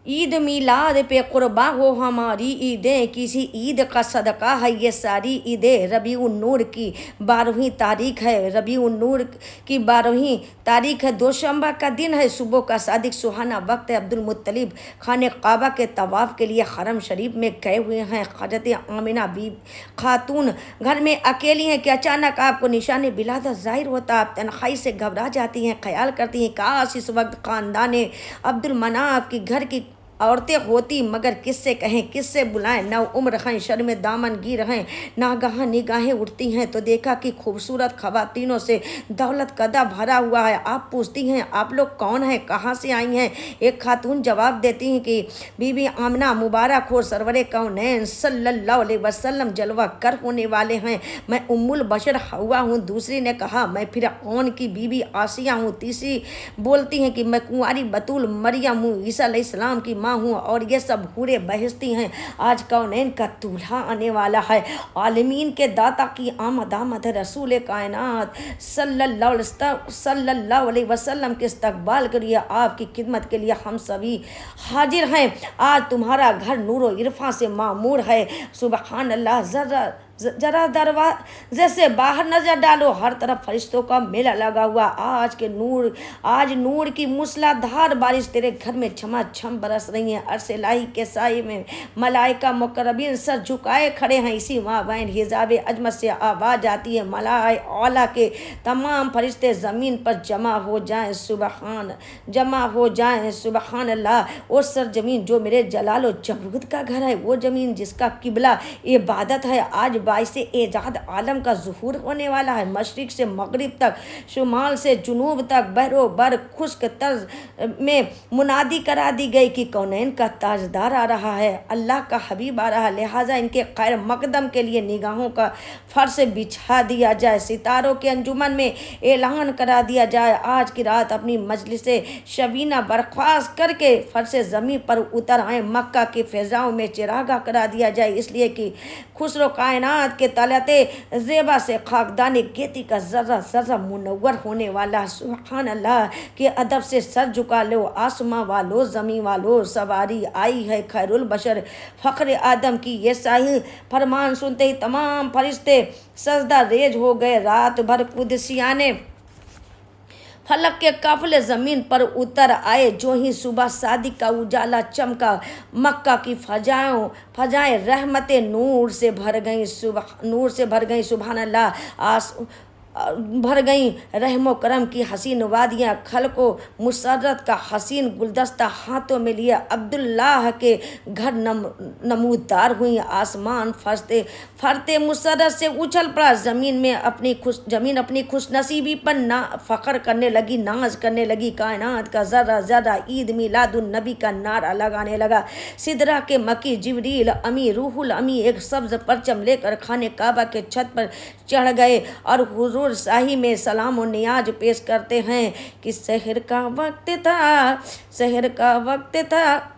ईद मिलाद पे कुर्बा हो हमारी ईदें, किसी ईद का सदका है ये सारी ईदें। रबीउन नूर की 12वीं तारीख है, रबीउन नूर की 12वीं तारीख है, दोशंबा का दिन है। सुबह का सादिक सुहाना वक्त है। अब्दुल मुत्तलिब खाने काबा के तवाफ़ के लिए हरम शरीफ में गए हुए हैं। हज़रत आमिना बी खातून घर में अकेली हैं कि अचानक आपको निशान विलादत ज़ाहिर होता। आप तन्हाई से घबरा जाती हैं, ख्याल करती हैं काश इस वक्त ख़ानदान अब्दुल मनाफ की घर की औरतें होती, मगर किससे कहें, किससे बुलाएं। नौ उम्र हैं, शर्म दामन गिर हैं। नागहां निगाहें उठती हैं तो देखा कि खूबसूरत खवातीनों से दौलत कदा भरा हुआ है। आप पूछती हैं आप लोग कौन हैं, कहाँ से आई हैं। एक खातून जवाब देती हैं कि बीबी आमना मुबारक हो, सरवरे कौनैन सल्लल्लाहु अलैहि वसल्लम जलवा कर होने वाले हैं, मैं उम्मुल बशर हवा हूँ। दूसरी ने कहा मैं फिरऔन की बीबी आसिया हूँ। तीसरी बोलती हैं कि मैं कुंवारी बतूल मरियम हूँ, ईसा अलैहिस्सलाम की हूँ, और ये सब हूरे बहसती हैं। आज कौनैन का दूल्हा आने वाला है। आलमीन के दाता की आमद है। रसूल कायनात सल्लल्लाहु अलैहि वसल्लम के इस्तकबाल के लिए, आपकी खिदमत के लिए हम सभी हाजिर हैं। आज तुम्हारा घर नूर इरफा से मामूर है। सुबहान अल्लाह। जरा दरवाजे से बाहर नजर डालो, हर तरफ फरिश्तों का मेला लगा हुआ। आज नूर की मूसलाधार बारिश तेरे घर में छमाछम बरस रही है। अर्श इलाही के साए में मलाइका मुकर्रबीन सर झुकाए खड़े हैं। इसी माबैन हिजाब अजमत से आवाज़ आती है, मलाए औला के तमाम फरिश्ते ज़मीन पर जमा हो जाएं, सुबहान अल्लाह। वो सरजमीन जो मेरे जलालो जबरूद का घर है, वो ज़मीन जिसका किबला इबादत है, आज बाइसे एजाद आलम का ज़ुहूर होने वाला है। मशरिक से मगरिब तक, शुमाल से जुनूब तक, बहरो बर खुश्क तर्ज में मुनादी करा दी गई कि कौनैन का ताजदार आ रहा है, अल्लाह का हबीब आ रहा है। लिहाजा इनके खैर मकदम के लिए निगाहों का फर्श बिछा दिया जाए, सितारों के अंजुमन में ऐलान करा दिया जाए। आज की रात अपनी मजलिस शबीना बर्खास्त करके फर्श ज़मीन पर उतर आए। मक्का की फ़िज़ाओं में चिरागा करा दिया जाए, इसलिए कि खुसरो कायनात के तलते ज़ेबा से खाकदानी गेती का ज़र्रा ज़र्रा मुनव्वर होने वाला। सुभान अल्लाह के अदब से सर झुका लो आसमां वालो ज़मीन वालो, सवारी आई है खैरुल बशर फ़ख्र आदम की ये शाही। फरमान सुनते ही तमाम फरिश्ते सजदा रेज हो गए। रात भर कुदसियाने फलक के काफिले ज़मीन पर उतर आए। जो ही सुबह सादिक का उजाला चमका, मक्का की फजाएं रहमत नूर से भर गई। सुभान अल्लाह। भर गई रहमो करम की हसीन वादियाँ, खलको मुसर्रत का हसीन गुलदस्ता हाथों में लिए अब्दुल्लाह के घर नमूदार हुई। आसमान फरते मुसर्रत से उछल पड़ा। ज़मीन अपनी खुशनसीबी पर फ़ख्र करने लगी, नाज करने लगी। कायनात का ज़र्रा ज़र्रा ईद मिलादुन नबी का नारा लगाने लगा। सिदरा के मकी जिब्रील अमी रूहुल अमी एक सब्ज़ परचम लेकर खाने काबा के छत पर चढ़ गए और हुजूर शाही में सलाम और नियाज पेश करते हैं कि शहर का वक्त था।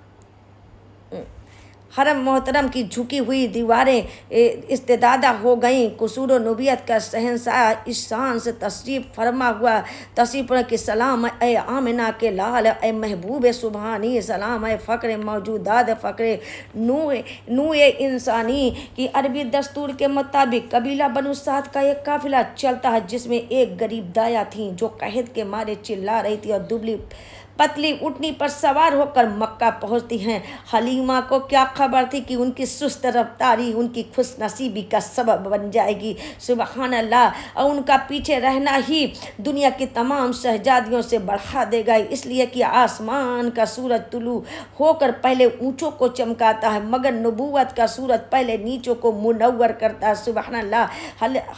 हरम मोहतरम की झुकी हुई दीवारें इस्तेदादा हो गईं। कुसूर नबूवत का शहंशाह इस शान से तशरीफ़ पड़ा कि सलाम ए आमिना के लाल, ए महबूब सुबहानी, सलाम ए फ़ख्र मौजूदात, फ़ख्र नू इंसानी। की अरबी दस्तूर के मुताबिक कबीला बनु साद का एक काफ़िला चलता है, जिसमें एक गरीब दाया थी जो कहत के मारे चिल्ला रही थी और दुबली पतली उठनी पर सवार होकर मक्का पहुंचती हैं। हलीमा को क्या खबर थी कि उनकी सुस्त रफ्तारी उनकी खुशनसीबी का सबब बन जाएगी। सुबहान अल्लाह। और उनका पीछे रहना ही दुनिया की तमाम शहजादियों से बढ़ा देगा, इसलिए कि आसमान का सूरज तुलू होकर पहले ऊँचों को चमकाता है, मगर नबूवत का सूरज पहले नीचों को मुनव्वर करता है। सुबहान अल्लाह।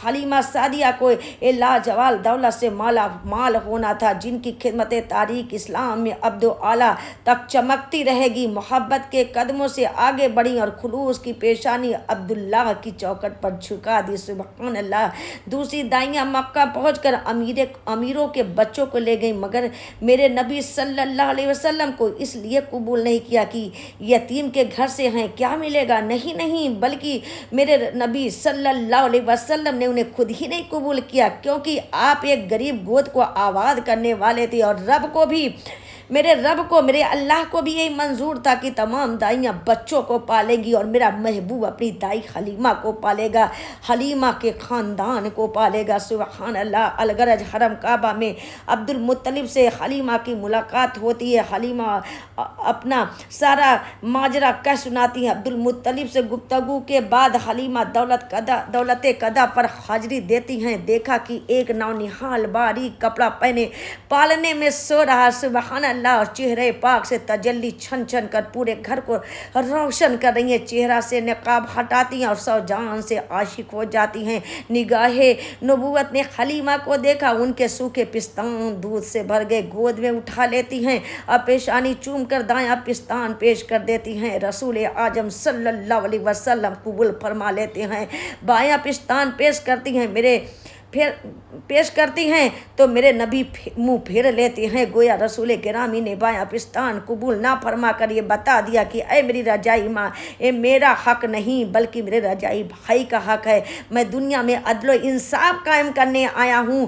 हलीमा सादिया को लाजवाल दौलत से माला माल होना था, जिनकी खिदमत तारीख इस्लाम में अब्दो आला तक चमकती रहेगी। मोहब्बत के कदमों से आगे बढ़ी और खुलूस की पेशानी अब्दुल्लाह की चौखट पर झुका दी। सुभान अल्लाह। दूसरी दाइयाँ मक्का पहुंचकर अमीरों के बच्चों को ले गई, मगर मेरे नबी सल्लल्लाहु अलैहि वसल्लम को इसलिए कबूल नहीं किया कि यतीम के घर से हैं, क्या मिलेगा। नहीं, बल्कि मेरे नबी सल्लल्लाहु अलैहि वसल्लम ने उन्हें खुद ही नहीं कबूल किया, क्योंकि आप एक गरीब गोद को आबाद करने वाले थे और रब को भी میرے رب کو، میرے اللہ کو بھی یہی منظور تھا کہ تمام دائیاں بچوں کو پالیں گی اور میرا محبوب اپنی دائی حلیمہ کو پالے گا، حلیمہ کے خاندان کو پالے گا۔ سبحان اللہ۔ الگرج حرم کعبہ میں عبد المطلب سے حلیمہ کی ملاقات ہوتی ہے۔ حلیمہ اپنا سارا ماجرا کہہ سناتی ہیں۔ عبد المطلب سے گفتگو کے بعد حلیمہ دولت قدا پر حاضری دیتی ہیں۔ دیکھا کہ ایک نونہال باریک کپڑا پہنے پالنے میں سو رہا، سبحان اللہ، اور چہرے پاک سے تجلی چھن چھن کر پورے گھر کو روشن کر رہی ہیں۔ چہرہ سے نقاب ہٹاتی ہیں اور سو جان سے عاشق ہو جاتی ہیں۔ نگاہ نبوت نے حلیمہ کو دیکھا، ان کے سوکھے پستان دودھ سے بھر گئے، گود میں اٹھا لیتی ہیں اور پیشانی چوم کر دایاں پستان پیش کر دیتی ہیں۔ رسول اعظم صلی اللہ علیہ وسلم قبول فرما لیتے ہیں۔ بایاں پستان پیش کرتی ہیں تو میرے نبی منہ پھیر لیتے ہیں، گویا رسول گرامی نے بایاں پستان قبول نہ فرما کر یہ بتا دیا کہ اے میری رجائی ماں، یہ میرا حق نہیں بلکہ میرے رجائی بھائی کا حق ہے۔ میں دنیا میں عدل و انصاف قائم کرنے آیا ہوں۔